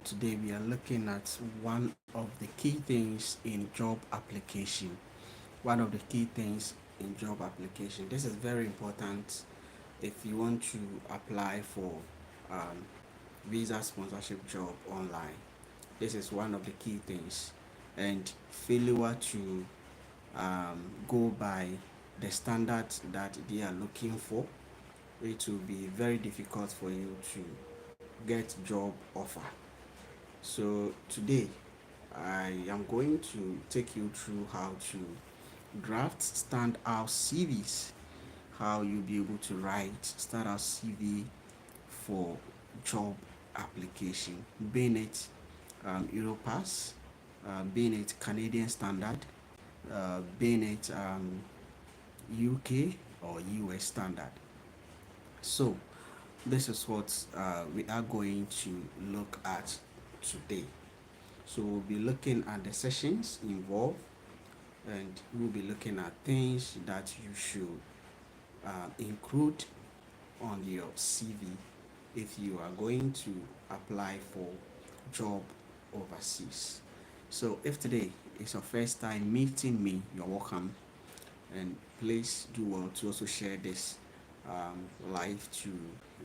today we are looking at one of the key things in job application. One of the key things in job application. This is very important if you want to apply for um, visa sponsorship job online. This is one of the key things, and failure to go by the standards that they are looking for, it will be very difficult for you to get job offer. So today I am going to take you through how to draft standout CVs, how you'll be able to write standout CV for job application, being it Europass, being it Canadian standard, being it UK or US standard. So this is what we are going to look at today. So we'll be looking at the sessions involved, and we'll be looking at things that you should include on your CV if you are going to apply for job overseas. So if today is your first time meeting me, you're welcome, and please do well to also share this live to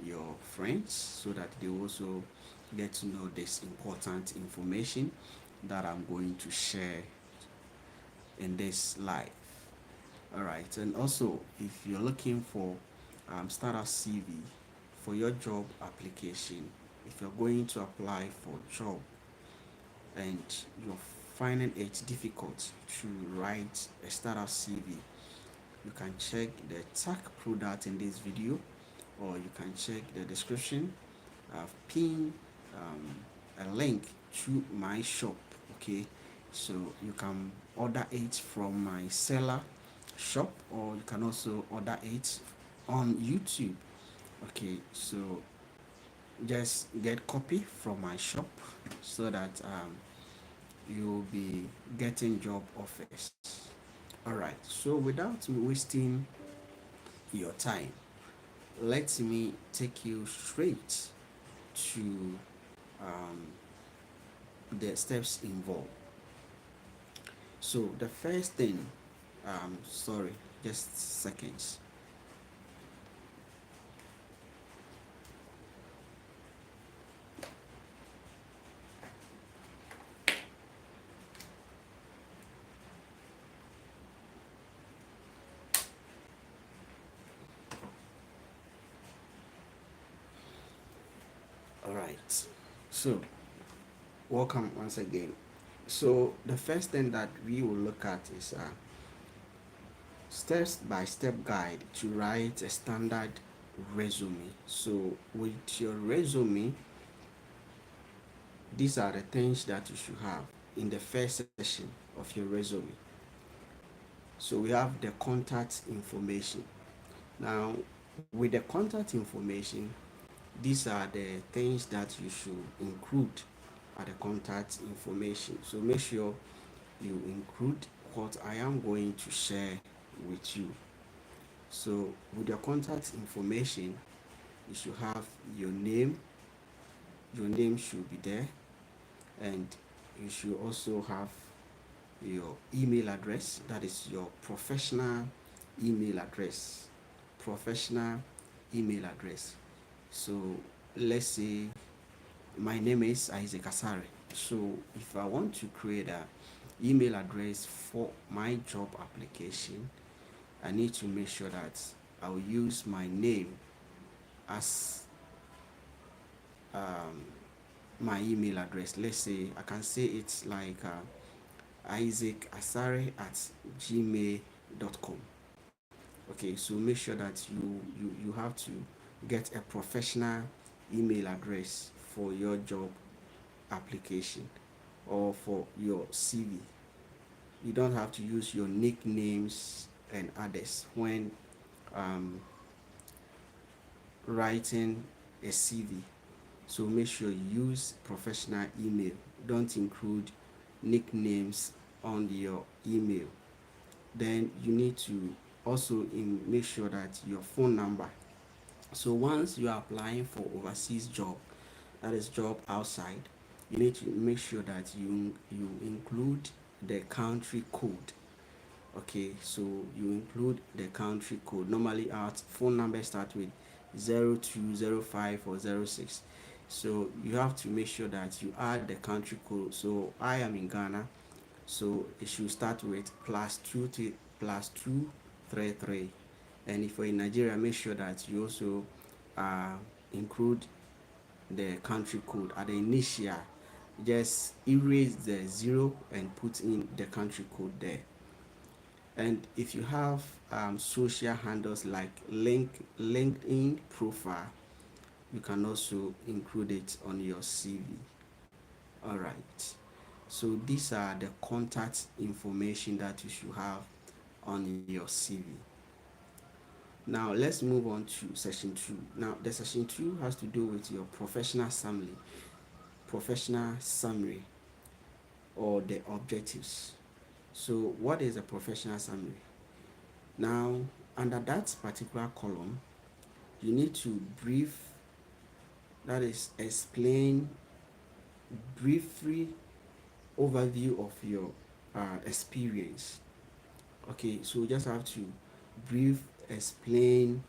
your friends so that they also get to know this important information that I'm going to share in this live. All right, and also if you're looking for starter CV for your job application, if you're going to apply for job and you're finding it difficult to write a starter CV, you can check the tag product in this video, or you can check the description. I've pinned a link to my shop. Okay, so you can order it from my seller shop, or you can also order it on YouTube. Okay, so just get copy from my shop so that you'll be getting job offers. All right, so without me wasting your time, let me take you straight to um, the steps involved. So the first thing, sorry, just seconds. All right, so welcome once again. So the first thing that we will look at is steps by step guide to write a standard resume. So with your resume, these are the things that you should have in the first section of your resume. So we have the contact information. Now, with the contact information, these are the things that you should include at the contact information. So make sure you include what I am going to share with you. So with your contact information, you should have your name. Your name should be there, and you should also have your email address. That is your professional email address. Professional email address. So let's say my name is Isaac Asare. So if I want to create a email address for my job application, I need to make sure that I'll use my name as um, my email address. Let's say I can say it's like Isaac Asare at gmail.com. Okay, so make sure that you have to get a professional email address for your job application or for your CV. You don't have to use your nicknames and others when um, writing a CV. So make sure you use professional email. Don't include nicknames on your email. Then you need to also make sure that your phone number. So once you are applying for overseas job, that is job outside, you need to make sure that you include the country code. Okay, so you include the country code. Normally our phone number start with 0205 or 06. So you have to make sure that you add the country code. So I am in Ghana, so it should start with +233. And if you're in Nigeria, make sure that you also uh, include the country code at the initial. Just erase the zero and put in the country code there. And if you have social handles like LinkedIn profile, you can also include it on your CV. All right. So these are the contact information that you should have on your CV. Now let's move on to section 2. Now the section 2 has to do with your professional summary or the objectives. So what is a professional summary? Now under that particular column, you need to that is explain briefly overview of your experience. Okay, so you just have to brief explain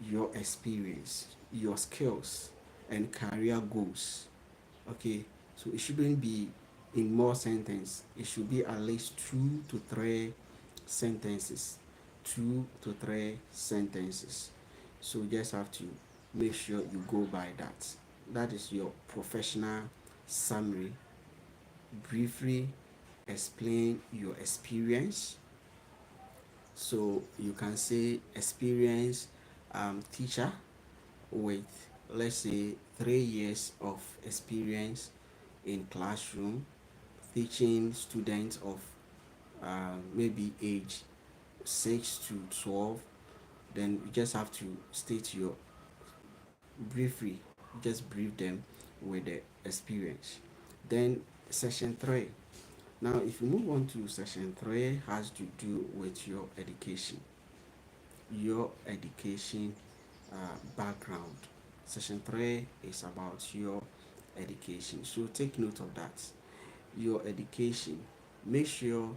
your experience, your skills, and career goals. Okay, so it shouldn't be in more sentence. It should be at least 2 to 3 sentences. 2 to 3 sentences. So you just have to make sure you go by that. That is your professional summary. Briefly explain your experience. So you can say experience teacher with, let's say, 3 years of experience in classroom teaching students of maybe age 6 to 12. Then you just have to state your briefly, just brief them with the experience. Then section 3. Now if you move on to section 3, has to do with your education background. Section 3 is about your education, so take note of that. Your education, make sure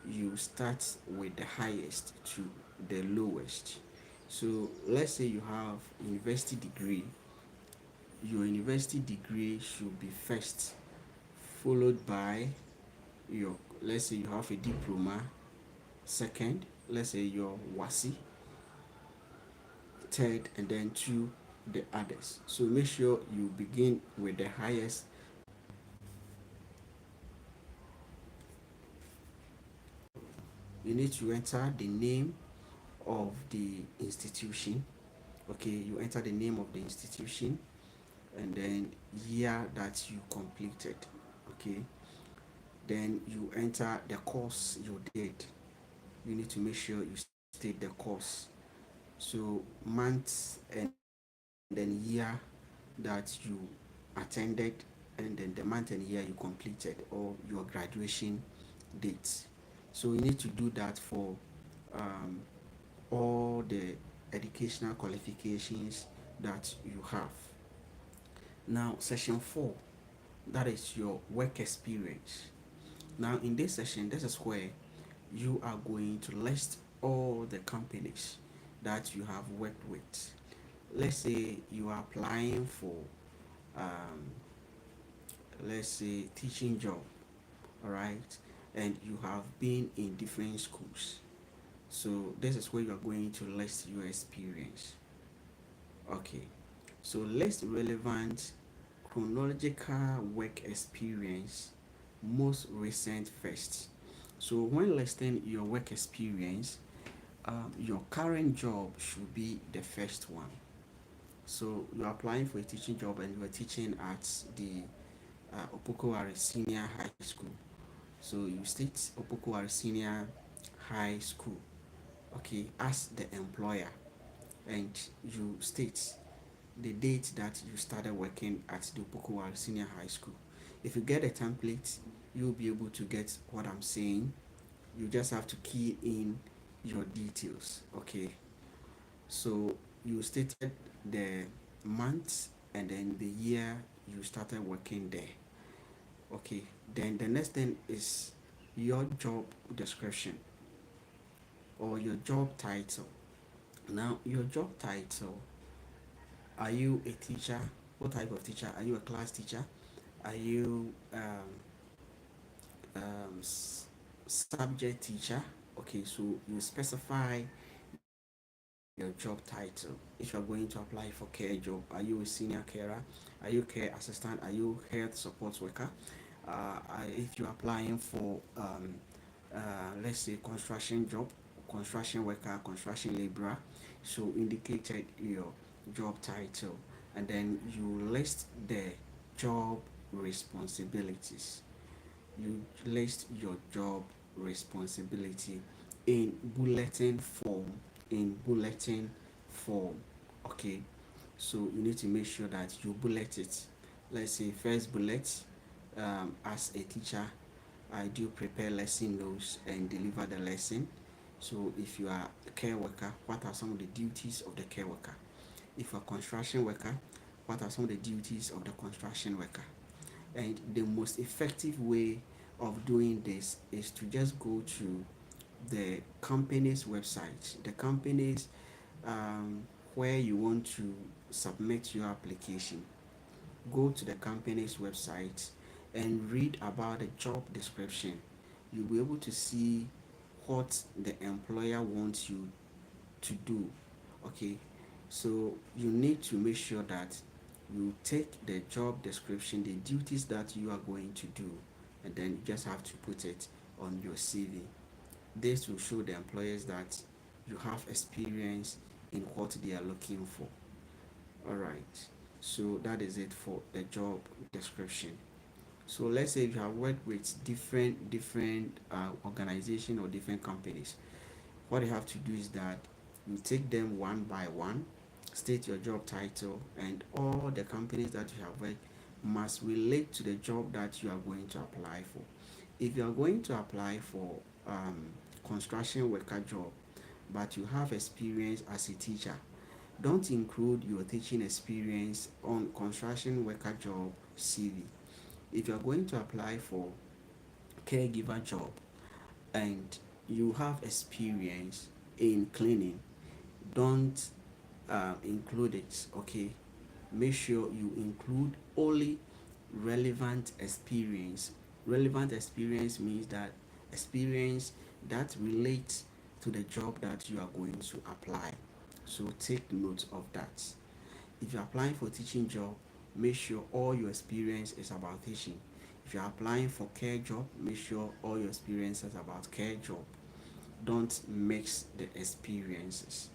you start with the highest to the lowest. So let's say you have university degree. Your university degree should be first, followed by your, let's say you have a diploma, second, let's say your WASI, third, and then to the others. So make sure you begin with the highest. You need to enter the name of the institution. Okay, you enter the name of the institution and then year that you completed. Okay, then you enter the course you did. You need to make sure you state the course. So months and then year that you attended, and then the month and year you completed, or your graduation date. So you need to do that for um, all the educational qualifications that you have. Now section 4, that is your work experience. Now in this session, this is where you are going to list all the companies that you have worked with. Let's say you are applying for um, let's say teaching job, all right, and you have been in different schools. So this is where you are going to list your experience. Okay, so list relevant chronological work experience, most recent first. So when listing your work experience, your current job should be the first one. So you're applying for a teaching job and you are teaching at the Opokuwari Senior High School. So you state Opokuwari Senior High School, okay, as the employer, and you state the date that you started working at the Opokuwari Senior High School. If you get a template, you'll be able to get what I'm saying. You just have to key in your details. Okay, so you stated the month and then the year you started working there. Okay, then the next thing is your job description or your job title. Now, your job title, are you a teacher? What type of teacher? Are you a class teacher? Are you subject teacher? Okay, so you specify your job title. If you are going to apply for care job, are you a senior carer? Are you care assistant? Are you health support worker? If you're applying for let's say construction job, construction worker, construction laborer, so indicated your job title, and then you list the job responsibilities. You list your job responsibility in bulletin form. In bulletin form, okay. So you need to make sure that you bullet it. Let's say first bullet, as a teacher, I do prepare lesson notes and deliver the lesson. So if you are a care worker, what are some of the duties of the care worker? If you're a construction worker, what are some of the duties of the construction worker? And the most effective way of doing this is to just go to the company's website, the company's where you want to submit your application. Go to the company's website and read about the job description. You'll be able to see what the employer wants you to do. Okay, so you need to make sure that you take the job description, the duties that you are going to do, and then you just have to put it on your CV. This will show the employers that you have experience in what they are looking for. All right, so that is it for the job description. So let's say you have worked with different organization or different companies. What you have to do is that you take them one by one, state your job title, and all the companies that you have worked must relate to the job that you are going to apply for. If you are going to apply for construction worker job, but you have experience as a teacher, don't include your teaching experience on construction worker job CV. If you are going to apply for caregiver job and you have experience in cleaning, don't include it. Okay, make sure you include only relevant experience. Relevant experience means that experience that relates to the job that you are going to apply. So take note of that. If you're applying for teaching job, make sure all your experience is about teaching. If you're applying for care job, make sure all your experience is about care job. Don't mix the experiences.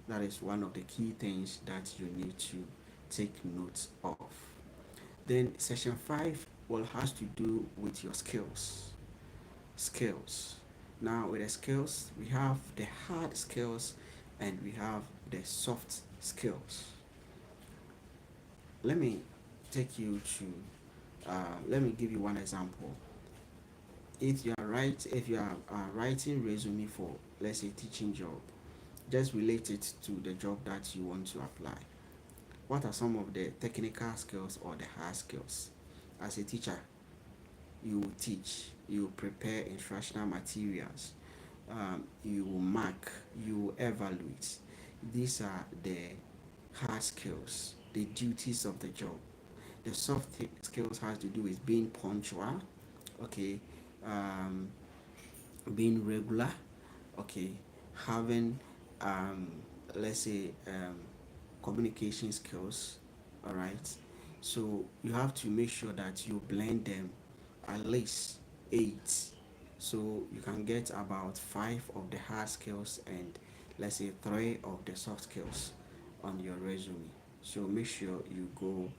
That is one of the key things that you need to take note of. Then section 5 will has to do with your skills. Skills. Now with the skills, we have the hard skills and we have the soft skills. Let me take you to let me give you one example. If you are writing resume for, let's say, teaching job, just relate it to the job that you want to apply. What are some of the technical skills or the hard skills? As a teacher, you will teach, you will prepare instructional materials, you will mark, you will evaluate. These are the hard skills, the duties of the job. The soft skills has to do with being punctual, okay, um, being regular, okay, having let's say communication skills. All right, so you have to make sure that you blend them at least 8, so you can get about 5 of the hard skills and let's say 3 of the soft skills on your resume. So make sure you go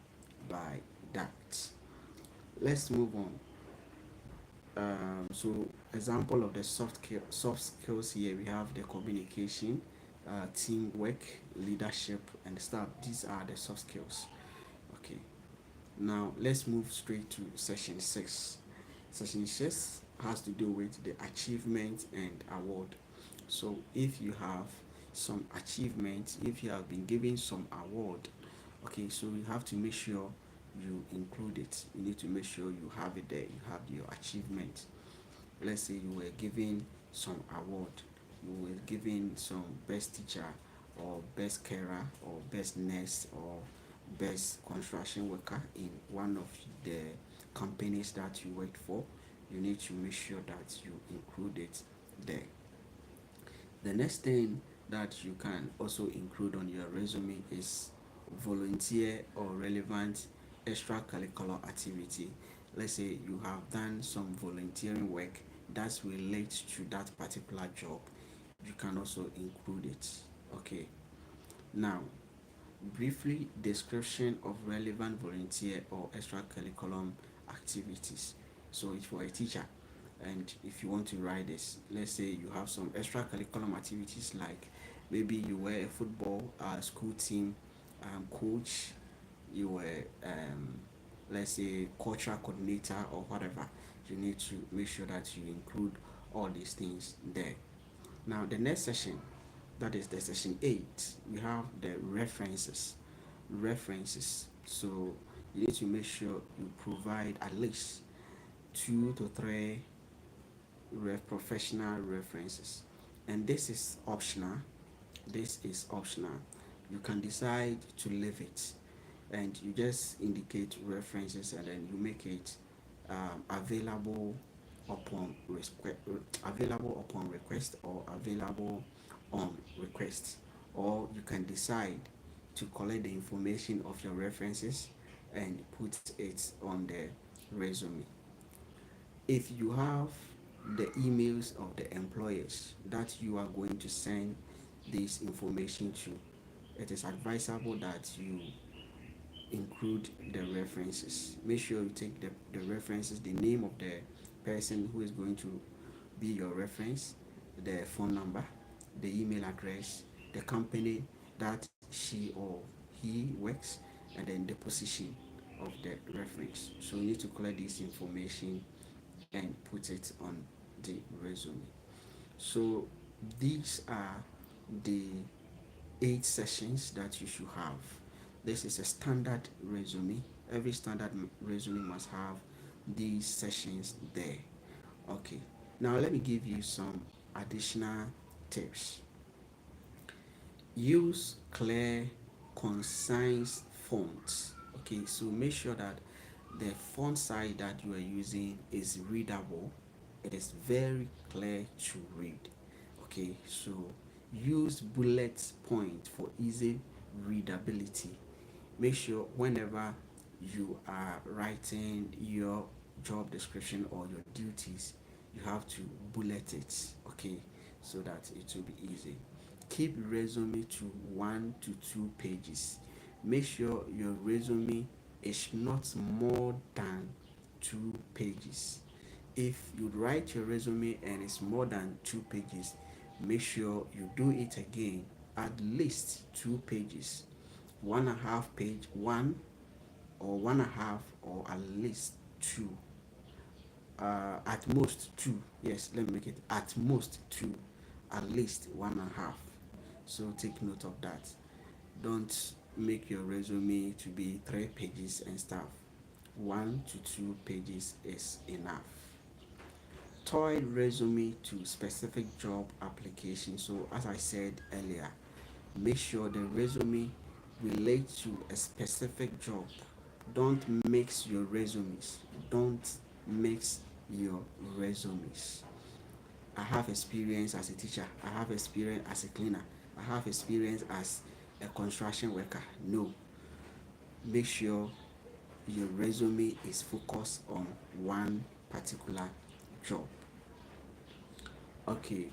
by that. Let's move on. So example of the soft skills here, we have the communication, teamwork, leadership, and stuff. These are the soft skills. Okay. Now let's move straight to section 6. Section 6 has to do with the achievement and award. So if you have some achievement, if you have been given some award, okay, so you have to make sure you include it. You need to make sure you have it there. You have your achievement. Let's say you were given some award, you were given some best teacher or best carer or best nurse or best construction worker in one of the companies that you worked for. You need to make sure that you include it there. The next thing that you can also include on your resume is volunteer or relevant extracurricular activity. Let's say you have done some volunteering work that relates to that particular job. You can also include it. Okay. Now, briefly description of relevant volunteer or extracurriculum activities. So it's for a teacher, and if you want to write this, let's say you have some extracurriculum activities like maybe you were a football school team coach, you were let's say cultural coordinator or whatever. You need to make sure that you include all these things there. Now the next session, that is the session 8, we have the references. References. So you need to make sure you provide at least 2 to 3 professional references, and this is optional. This is optional. You can decide to leave it, and you just indicate references, and then you make it available upon available upon request or available on request. Or you can decide to collect the information of your references and put it on the resume. If you have the emails of the employers that you are going to send this information to, it is advisable that you include the references. Make sure you take the references, the name of the person who is going to be your reference, the phone number, the email address, the company that she or he works, and then the position of the reference. So you need to collect this information and put it on the resume. So these are the 8 sessions that you should have. This is a standard resume. Every standard resume must have these sessions there. Okay. Now let me give you some additional tips. Use clear, concise fonts. Okay, so make sure that the font size that you are using is readable. It is very clear to read. Okay, so use bullet point for easy readability. Make sure whenever you are writing your job description or your duties, you have to bullet it. Okay, so that it will be easy. Keep resume to 1 to 2 pages. Make sure your resume is not more than 2 pages. If you write your resume and it's more than 2 pages, make sure you do it again at least 2 pages. 1.5 page, one, or 1.5, or at least two. At most two. Yes, let me make it at most two, at least 1.5. So take note of that. Don't make your resume to be 3 pages and stuff. 1 to 2 pages is enough. Tie resume to specific job application. So as I said earlier, make sure the resume relates to a specific job. Don't mix your resumes. Don't mix your resumes. I have experience as a teacher. I have experience as a cleaner. I have experience as a construction worker. No. Make sure your resume is focused on one particular job. Okay.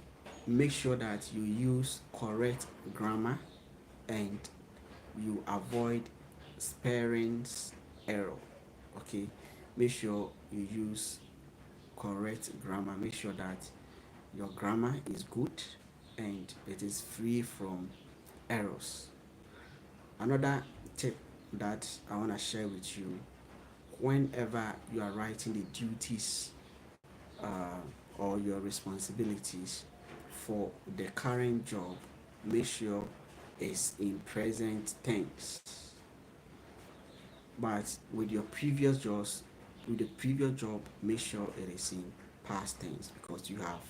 Make sure that you use correct grammar and you avoid spelling error. Okay. Make sure you use correct grammar. Make sure that your grammar is good and it is free from errors. Another tip that I want to share with you: whenever you are writing the duties or your responsibilities for the current job, make sure it's in present tense. But with your previous jobs, with the previous job, make sure it is in past tense because you have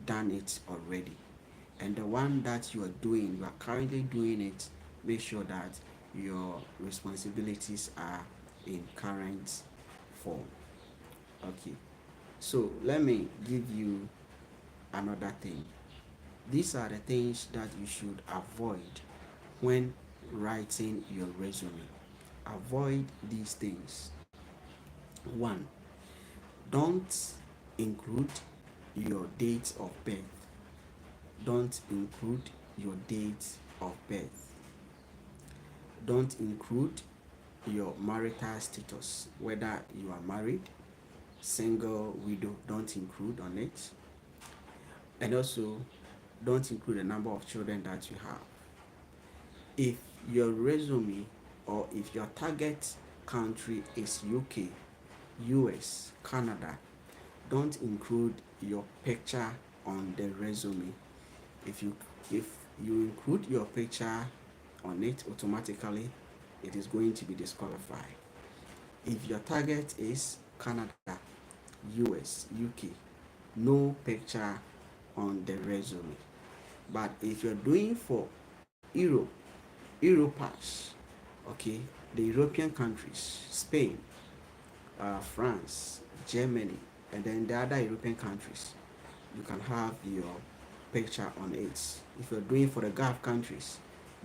done it already. And the one that you are doing, you are currently doing it, make sure that your responsibilities are in current form. Okay, so let me give you another thing. These are the things that you should avoid when writing your resume. Avoid these things. One, don't include your date of birth. Don't include your date of birth. Don't include your marital status, whether you are married, single, widow, don't include on it. And also, don't include the number of children that you have. If your resume or if your target country is UK, US, Canada, don't include your picture on the resume. If you if you include your picture on it, automatically it is going to be disqualified. If your target is Canada, US, UK, no picture on the resume. But if you're doing for Europe, Europass, okay, the European countries, Spain, France, Germany, and then the other European countries, you can have your picture on it. If you're doing for the Gulf countries,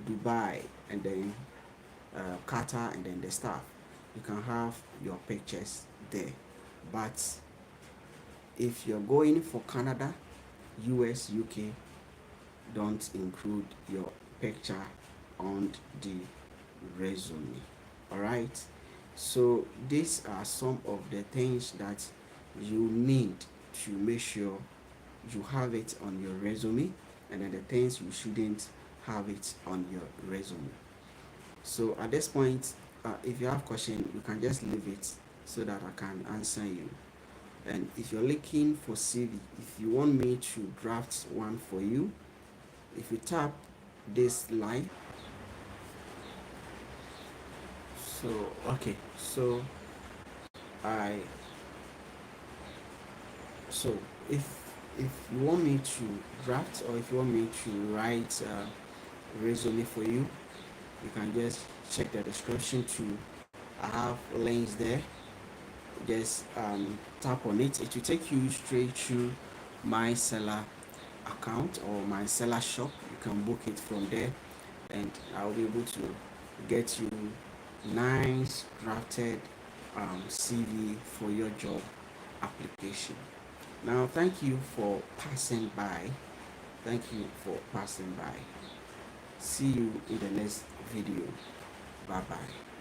Dubai, and then Qatar, and then the stuff, you can have your pictures there. But if you're going for Canada, US, UK, don't include your picture on the resume. All right. So these are some of the things that you need to make sure you have it on your resume, and then the things you shouldn't have it on your resume. So at this point, if you have question, you can just leave it so that I can answer you. And if you're looking for CV, if you want me to draft one for you, if you tap this line, so okay, so I so if you want me to draft or if you want me to write a resume for you, you can just check the description to I have links there. Just tap on it. It will take you straight to my seller account or my seller shop. You can book it from there, and I'll be able to get you nice drafted CV for your job application. Now, thank you for passing by. Thank you for passing by. See you in the next video. Bye bye.